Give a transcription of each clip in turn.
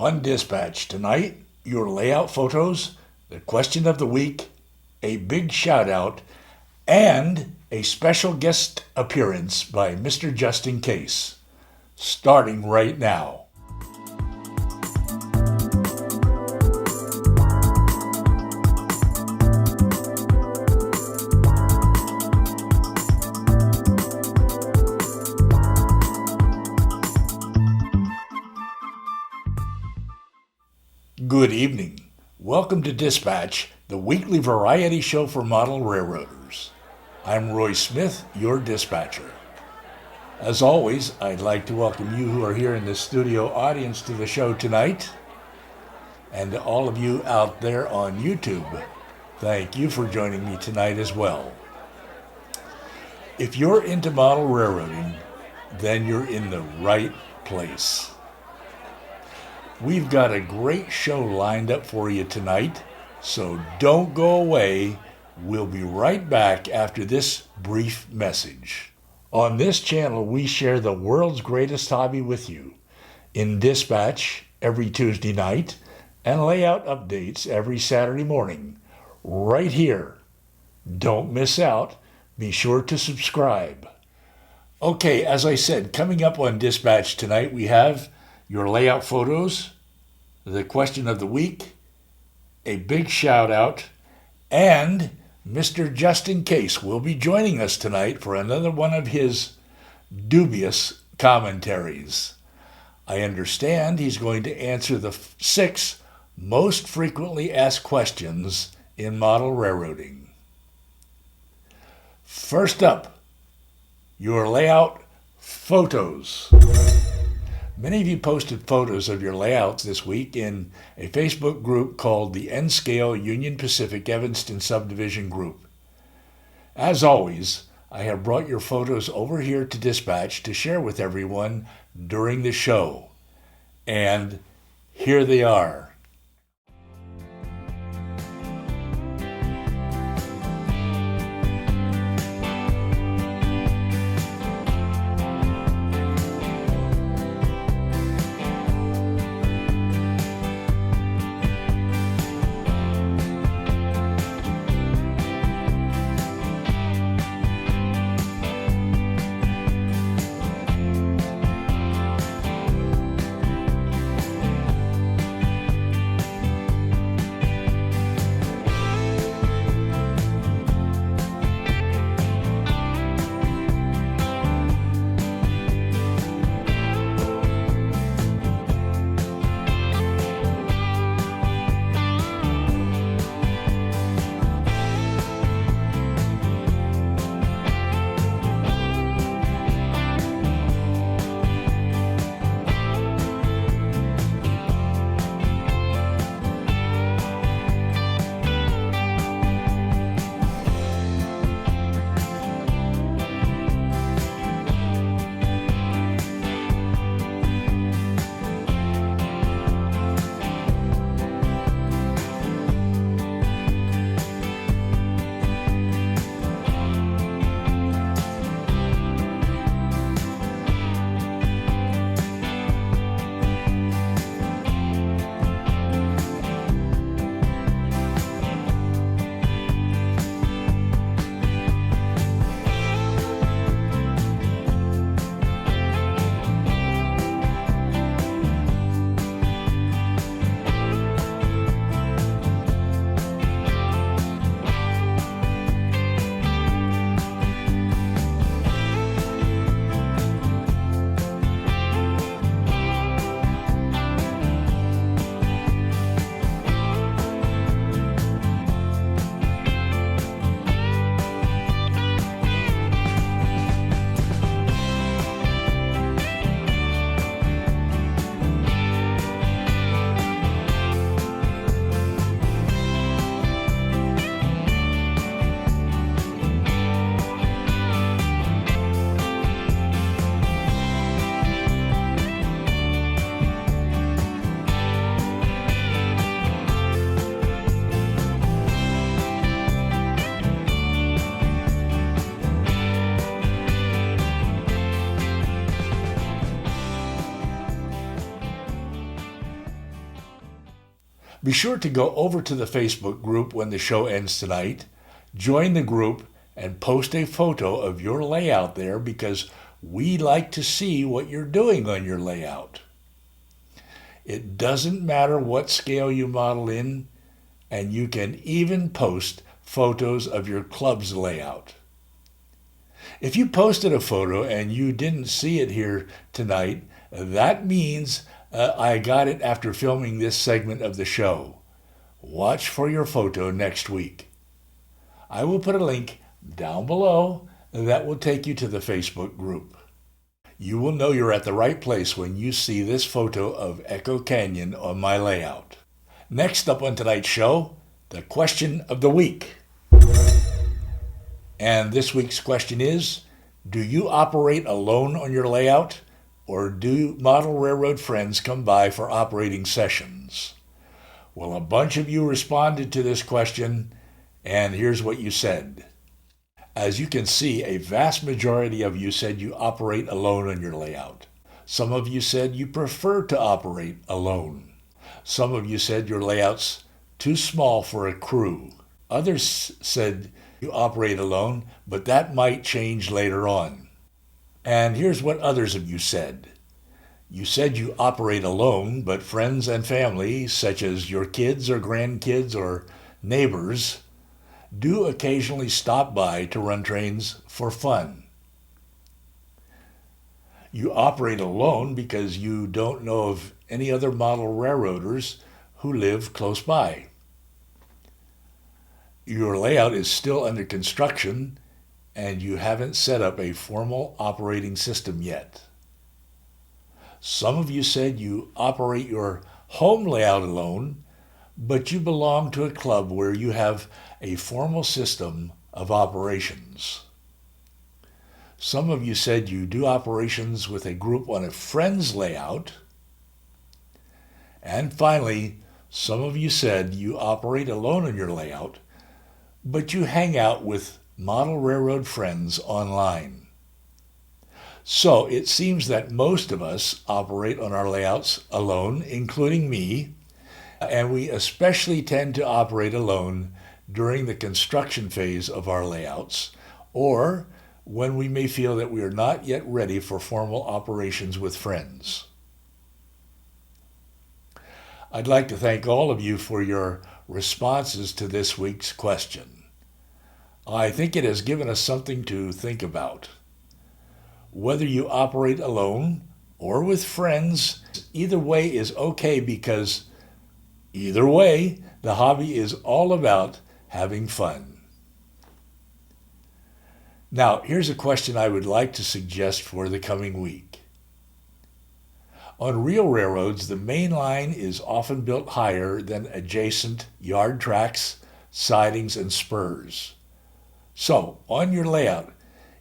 On Dispatch tonight, your layout photos, the question of the week, a big shout out, and a special guest appearance by Mr. Justin Case. Starting right now. Good evening. Welcome to Dispatch, the weekly variety show for model railroaders. I'm Roy Smith, your dispatcher. As always, I'd like to welcome you who are here in the studio audience to the show tonight, and to all of you out there on YouTube. Thank you for joining me tonight as well. If you're into model railroading, then you're in the right place. We've got a great show lined up for you tonight, so don't go away. We'll be right back after this brief message. On this channel, we share the world's greatest hobby with you in Dispatch every Tuesday night and layout updates every Saturday morning, right here. Don't miss out. Be sure to subscribe. Okay, as I said, coming up on Dispatch tonight, we have your layout photos, the question of the week, a big shout out, and Mr. Justin Case will be joining us tonight for another one of his dubious commentaries. I understand he's going to answer the 6 most frequently asked questions in model railroading. First up, your layout photos. Many of you posted photos of your layouts this week in a Facebook group called the N-Scale Union Pacific Evanston Subdivision Group. As always, I have brought your photos over here to Dispatch to share with everyone during the show. And here they are. Be sure to go over to the Facebook group when the show ends tonight, join the group, and post a photo of your layout there because we like to see what you're doing on your layout. It doesn't matter what scale you model in, and you can even post photos of your club's layout. If you posted a photo and you didn't see it here tonight, that means I got it after filming this segment of the show. Watch for your photo next week. I will put a link down below that will take you to the Facebook group. You will know you're at the right place when you see this photo of Echo Canyon on my layout. Next up on tonight's show, the question of the week. And this week's question is, do you operate alone on your layout, or do model railroad friends come by for operating sessions? Well, a bunch of you responded to this question, and here's what you said. As you can see, a vast majority of you said you operate alone on your layout. Some of you said you prefer to operate alone. Some of you said your layout's too small for a crew. Others said you operate alone, but that might change later on. And here's what others of you said. You said you operate alone, but friends and family, such as your kids or grandkids or neighbors, do occasionally stop by to run trains for fun. You operate alone because you don't know of any other model railroaders who live close by. Your layout is still under construction and you haven't set up a formal operating system yet. Some of you said you operate your home layout alone, but you belong to a club where you have a formal system of operations. Some of you said you do operations with a group on a friend's layout. And finally, some of you said you operate alone on your layout, but you hang out with model railroad friends online. So it seems that most of us operate on our layouts alone, including me, and we especially tend to operate alone during the construction phase of our layouts, or when we may feel that we are not yet ready for formal operations with friends. I'd like to thank all of you for your responses to this week's question. I think it has given us something to think about. Whether you operate alone or with friends, either way is okay because either way, the hobby is all about having fun. Now, here's a question I would like to suggest for the coming week. On real railroads, the main line is often built higher than adjacent yard tracks, sidings, and spurs. So, on your layout,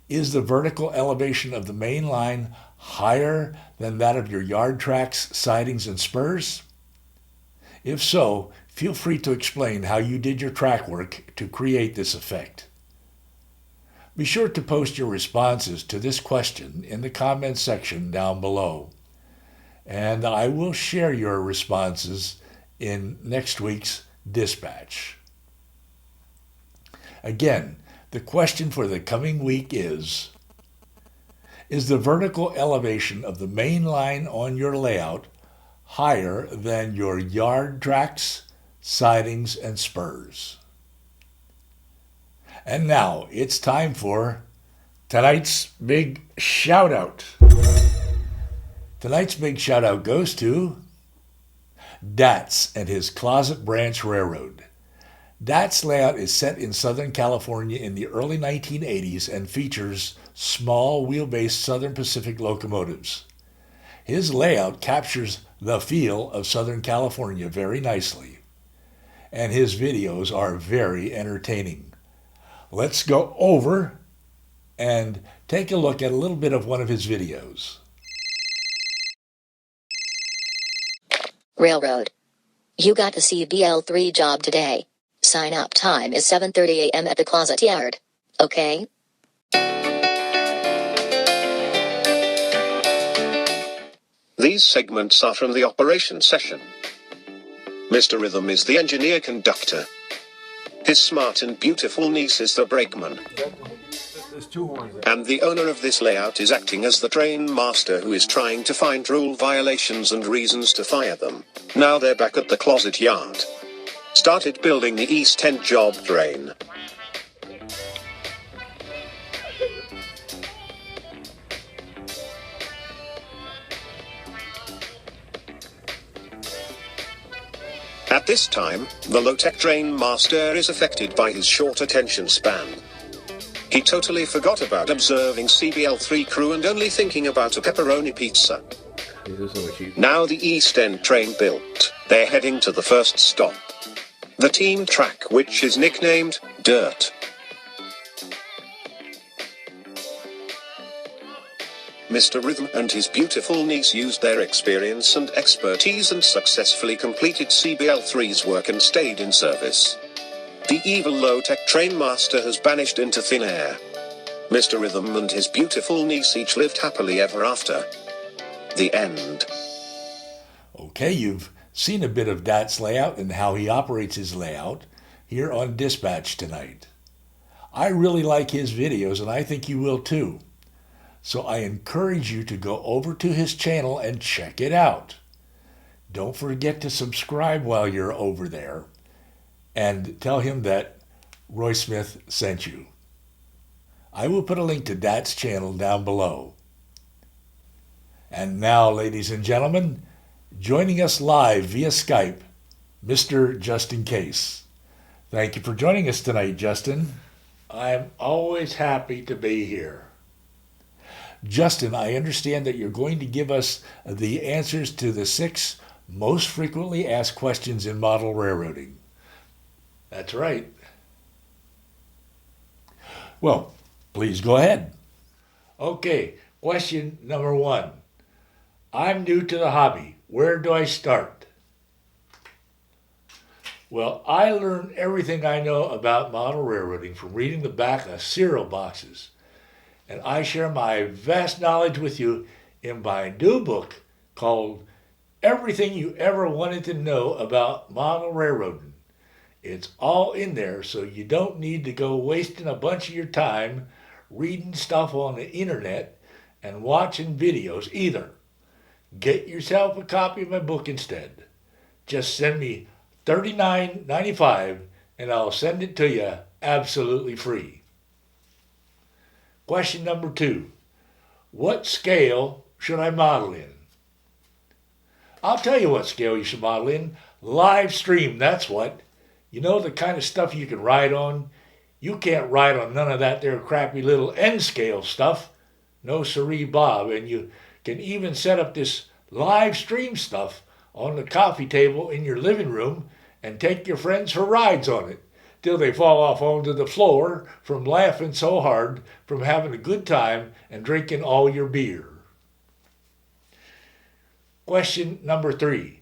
is the vertical elevation of the main line higher than that of your yard tracks, sidings, and spurs? If so, feel free to explain how you did your track work to create this effect. Be sure to post your responses to this question in the comments section down below, and I will share your responses in next week's dispatch. Again, the question for the coming week is the vertical elevation of the main line on your layout higher than your yard tracks, sidings, and spurs? And now it's time for tonight's big shout-out. Tonight's big shout-out goes to Dats and his Closet Branch Railroad. Dats' layout is set in Southern California in the early 1980s and features small wheelbase Southern Pacific locomotives. His layout captures the feel of Southern California very nicely, and his videos are very entertaining. Let's go over and take a look at a little bit of one of his videos. Railroad. You got the CBL3 job today. Sign up time is 7:30 a.m. at the Closet Yard. Okay? These segments are from the operation session. Mr. Rhythm is the engineer conductor. His smart and beautiful niece is the brakeman. There's two horns there. And the owner of this layout is acting as the train master who is trying to find rule violations and reasons to fire them. Now they're back at the closet yard. Started building the East End job drain. At this time, the low-tech drain master is affected by his short attention span. He totally forgot about observing CBL3 crew and only thinking about a pepperoni pizza. Now the East End train built, they're heading to the first stop. The team track, which is nicknamed Dirt. Mr. Rhythm and his beautiful niece used their experience and expertise and successfully completed CBL3's work and stayed in service. The evil low-tech train master has vanished into thin air. Mr. Rhythm and his beautiful niece each lived happily ever after. The end. Okay, you've seen a bit of Dat's layout and how he operates his layout here on Dispatch tonight. I really like his videos, and I think you will too. So I encourage you to go over to his channel and check it out. Don't forget to subscribe while you're over there and tell him that Roy Smith sent you. I will put a link to Dat's channel down below. And now, ladies and gentlemen, joining us live via Skype, Mr. Justin Case. Thank you for joining us tonight, Justin. I'm always happy to be here. Justin, I understand that you're going to give us the answers to the 6 most frequently asked questions in model railroading. That's right. Well, please go ahead. Okay, question number 1. I'm new to the hobby. Where do I start? Well, I learned everything I know about model railroading from reading the back of cereal boxes. And I share my vast knowledge with you in my new book called Everything You Ever Wanted to Know About Model Railroading. It's all in there, so you don't need to go wasting a bunch of your time reading stuff on the internet and watching videos either. Get yourself a copy of my book instead. Just send me $39.95 and I'll send it to you absolutely free. Question number 2. What scale should I model in? I'll tell you what scale you should model in. Live stream, that's what. You know, the kind of stuff you can ride on? You can't ride on none of that there crappy little N scale stuff. No siree, Bob. And you can even set up this live stream stuff on the coffee table in your living room and take your friends for rides on it, till they fall off onto the floor from laughing so hard from having a good time and drinking all your beer. Question number 3.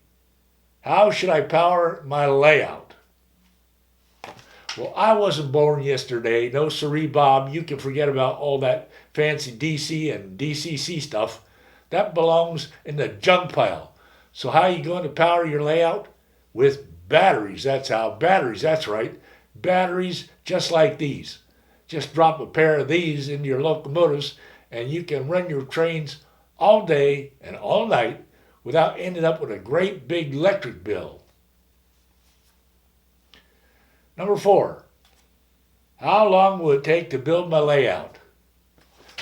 How should I power my layout? Well, I wasn't born yesterday. No siree, Bob. You can forget about all that fancy DC and DCC stuff. That belongs in the junk pile. So how are you going to power your layout? With batteries. That's how. Batteries, that's right. Batteries just like these. Just drop a pair of these into your locomotives and you can run your trains all day and all night without ending up with a great big electric bill. Number 4. How long will it take to build my layout?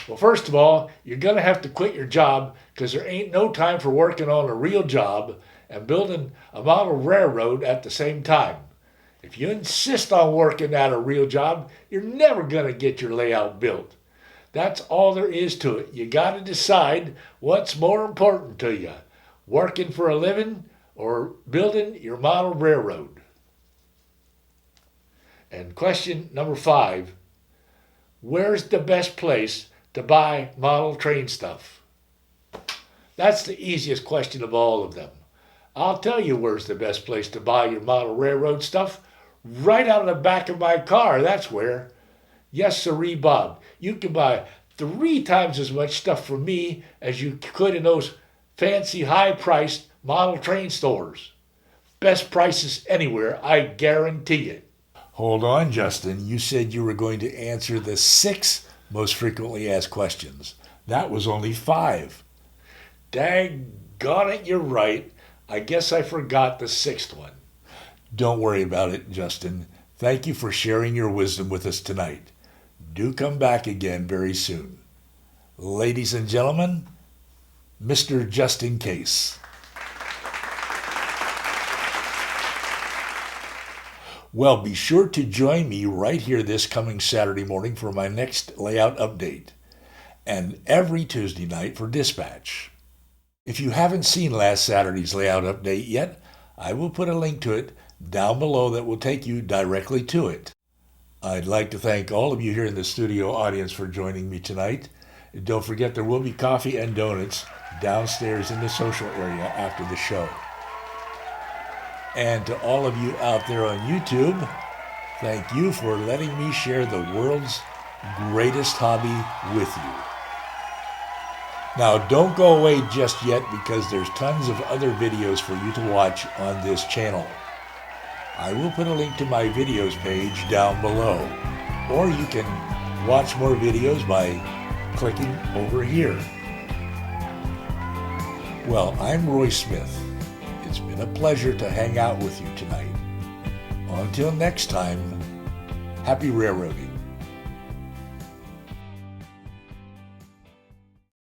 Well, first of all, you're going to have to quit your job because there ain't no time for working on a real job and building a model railroad at the same time. If you insist on working at a real job, you're never going to get your layout built. That's all there is to it. You got to decide what's more important to you, working for a living or building your model railroad. And question number 5, where's the best place to buy model train stuff? That's the easiest question of all of them. I'll tell you where's the best place to buy your model railroad stuff. Right out of the back of my car, that's where. Yes, siree, Bob. You can buy 3 times as much stuff from me as you could in those fancy high-priced model train stores. Best prices anywhere, I guarantee it. Hold on, Justin. You said you were going to answer the 6 most frequently asked questions. That was only 5. Daggone it, you're right. I guess I forgot the 6th one. Don't worry about it, Justin. Thank you for sharing your wisdom with us tonight. Do come back again very soon. Ladies and gentlemen, Mr. Just in Case. Well, be sure to join me right here this coming Saturday morning for my next layout update, and every Tuesday night for Dispatch. If you haven't seen last Saturday's layout update yet, I will put a link to it down below that will take you directly to it. I'd like to thank all of you here in the studio audience for joining me tonight. Don't forget there will be coffee and donuts downstairs in the social area after the show. And to all of you out there on YouTube, thank you for letting me share the world's greatest hobby with you. Now, don't go away just yet because there's tons of other videos for you to watch on this channel. I will put a link to my videos page down below, or you can watch more videos by clicking over here. Well, I'm Roy Smith. It's been a pleasure to hang out with you tonight. Until next time, happy railroading.